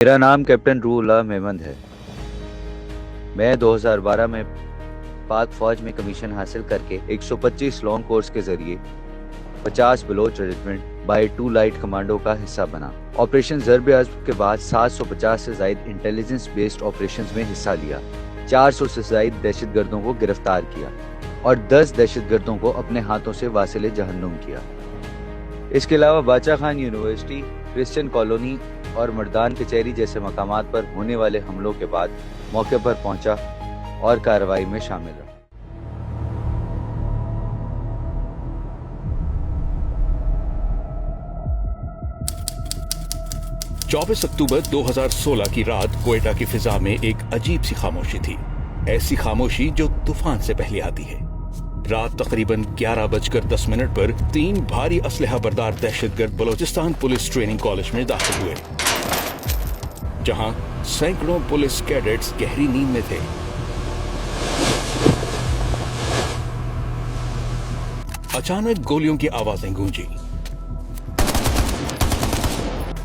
मेरा नाम कैप्टन रूहुल्लाह मेमन है। मैं 2012 में पाक फौज में कमीशन हासिल करके 125 लॉन्ग कोर्स के जरिए 50 Baloch regiment by 2 light commando का हिस्सा बना। ऑपरेशन ज़र्ब-ए-अज़्म के बाद 750 से ज़ायद इंटेलिजेंस बेस्ड ऑपरेशंस में हिस्सा लिया, 400 से ज़ायद दहशतगर्दों को गिरफ्तार किया और 10 दहशतगर्दों को अपने हाथों से वासिले जहन्नुम किया। इसके अलावा बाचा खान यूनिवर्सिटी, क्रिश्चियन कॉलोनी और मर्दान कचहरी जैसे मकामात पर होने वाले हमलों के बाद मौके पर पहुंचा और कार्रवाई में शामिल रहा। 24 अक्टूबर 2016 की रात क्वेटा की फिजा में एक अजीब सी खामोशी थी, ऐसी खामोशी जो तूफान से पहले आती है। रात तकरीबन 11:10 पर 3 भारी असलहा बरदार दहशतगर्द बलोचिस्तान पुलिस ट्रेनिंग कॉलेज में दाखिल हुए, जहां सैकड़ों पुलिस कैडेट्स गहरी नींद में थे। अचानक गोलियों की आवाजें गूंजी,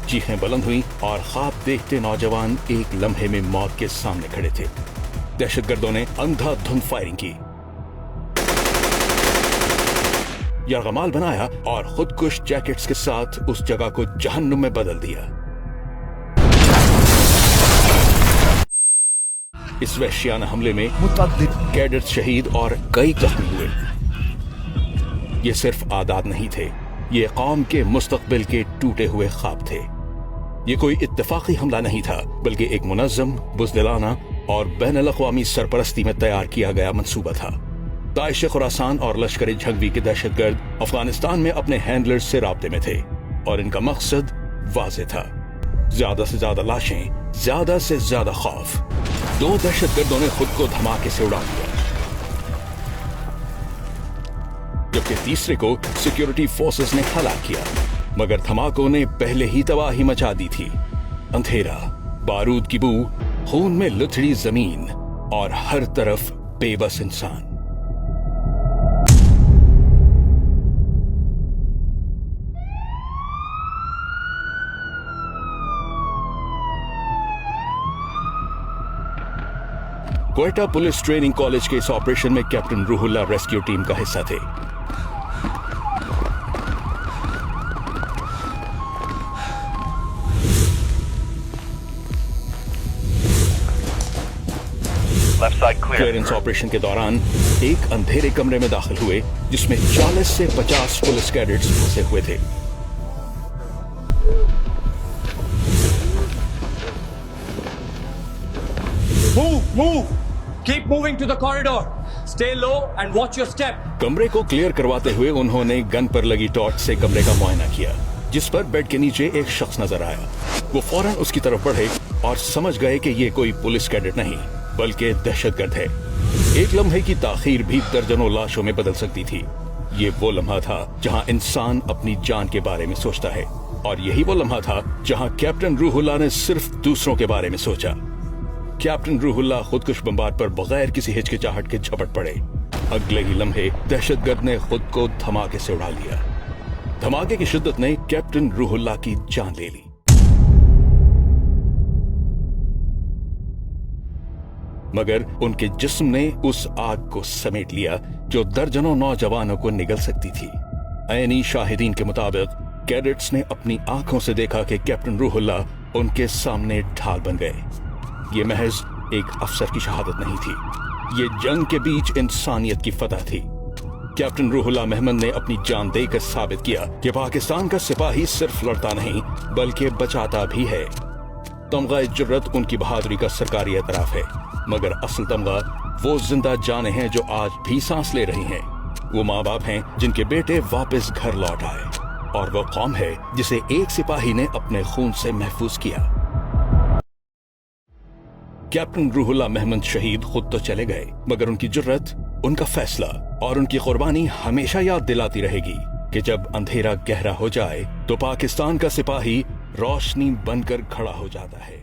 चीखें बुलंद हुई और ख्वाब देखते नौजवान एक लम्हे में मौत के सामने खड़े थे। दहशतगर्दों ने अंधाधुंध फायरिंग की, यरगमाल बनाया और खुदकुश जैकेट्स के साथ उस जगह को जहन्नुम में बदल दिया। इस वहशियाना हमले में मुतअद्दिद कैडेट्स शहीद और कई जख्मी हुए। ये सिर्फ आदात नहीं थे, ये कौम के मुस्तकबिल के टूटे हुए ख्वाब थे। ये कोई इत्तेफाकी हमला नहीं था, बल्कि एक मुनज़्ज़म, बुज़दिलाना और बैनुल-अक़वामी सरपरस्ती में तैयार किया गया मंसूबा था। दाइश खुरासान और लश्कर झंगवी के दहशतगर्द अफगानिस्तान में अपने हैंडलर्स से राब्ते में थे और इनका मकसद वाज़ेह था, ज्यादा से ज्यादा लाशें, ज्यादा से ज्यादा खौफ। 2 दहशतगर्दों ने खुद को धमाके से उड़ा दिया, जबकि तीसरे को सिक्योरिटी फोर्सेस ने हलाक किया, मगर धमाकों ने पहले ही तबाही मचा दी थी। अंधेरा, बारूद की बू, खून में लुथड़ी जमीन और हर तरफ बेबस इंसान। क्वेटा पुलिस ट्रेनिंग कॉलेज के इस ऑपरेशन में कैप्टन रूहुल्लाह रेस्क्यू टीम का हिस्सा थे। क्लियरेंस ऑपरेशन के दौरान एक अंधेरे कमरे में दाखिल हुए, जिसमें 40 से 50 पुलिस कैडेट्स फंसे हुए थे। Move! Keep moving to the corridor. Stay low and watch your step. कमरे को क्लियर करवाते हुए उन्होंने गन पर लगी टॉर्च से कमरे का मुआयना किया, जिस पर बेड के नीचे एक शख्स नजर आया। वो फौरन उसकी तरफ बढ़े और समझ गए कि ये कोई पुलिस कैडेट नहीं, बल्कि दहशतगर्द है। एक लम्हे की ताखीर भी दर्जनों लाशों में बदल सकती थी। ये वो लम्हा था जहां इंसान अपनी जान के बारे में सोचता है, और यही वो लम्हा था जहां कैप्टन रूहुल्लाह ने सिर्फ दूसरों के बारे में सोचा। कैप्टन रूहुल्लाह खुदकुश बमबार पर बगैर किसी हिचकिचाहट के झपट पड़े। अगले ही लम्हे दहशतगर्द ने खुद को धमाके से उड़ा लिया। धमाके की शिद्दत ने कैप्टन रूहुल्लाह की जान ले ली, मगर उनके जिस्म ने उस आग को समेट लिया जो दर्जनों नौजवानों को निगल सकती थी। ऐनी शाहिदीन के मुताबिक कैडेट्स ने अपनी आंखों से देखा कि कैप्टन रूहुल्लाह उनके सामने ढाल बन गए। ये महज एक अफसर की शहादत नहीं थी, ये जंग के बीच इंसानियत की फतह थी। कैप्टन रूहुल्लाह मेमन ने अपनी जान देकर साबित किया कि पाकिस्तान का सिपाही सिर्फ लड़ता नहीं, बल्कि बचाता भी है। तमगा जुर्रत उनकी बहादुरी का सरकारी एतराफ है, मगर असल तमगा वो जिंदा जाने हैं जो आज भी सांस ले रही हैं। वो माँ बाप हैं जिनके बेटे वापस घर लौट आए, और वो कौम है जिसे एक सिपाही ने अपने खून से महफूज किया। कैप्टन रूहुल्लाह मेमन शहीद खुद तो चले गए, मगर उनकी जुर्रत, उनका फैसला और उनकी कुर्बानी हमेशा याद दिलाती रहेगी कि जब अंधेरा गहरा हो जाए तो पाकिस्तान का सिपाही रोशनी बनकर खड़ा हो जाता है।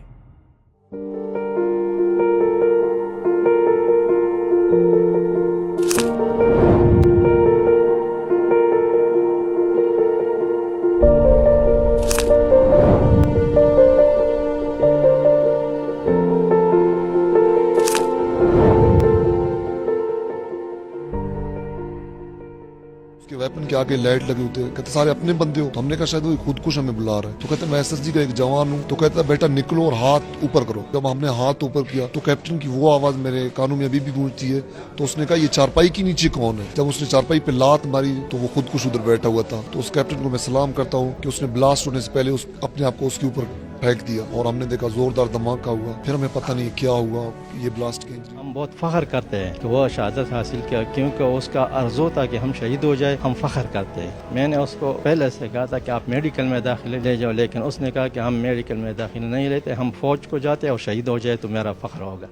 वेपन के आगे लाइट लगे होते हैं, कहते सारे अपने बंदे हो। तो हमने कहा शायद वो खुदकुश हमें बुला रहा है। तो कहते मैं SSG का एक जवान हूँ। तो कहता बेटा निकलो और हाथ ऊपर करो। जब हमने हाथ ऊपर किया तो कैप्टन की वो आवाज मेरे कानों में अभी भी गूंजती है। तो उसने कहा ये चारपाई के नीचे कौन है। जब उसने चारपाई पे लात मारी तो वो खुदकुश उधर बैठा हुआ था। तो उस कैप्टन को मैं सलाम करता हूँ कि उसने ब्लास्ट होने से पहले अपने आप को उसके ऊपर फेंक दिया और हमने देखा जोरदार धमाका हुआ। फिर हमें पता नहीं क्या हुआ, ये ब्लास्ट के। हम बहुत फख्र करते हैं कि वो शहादत हासिल किया, क्योंकि उसका आरज़ू था कि हम शहीद हो जाए। हम फख्र करते हैं। मैंने उसको पहले से कहा था कि आप मेडिकल में दाखिले ले जाओ, लेकिन उसने कहा कि हम मेडिकल में दाखिले नहीं लेते, हम फौज को जाते और शहीद हो जाए तो मेरा फख्र होगा।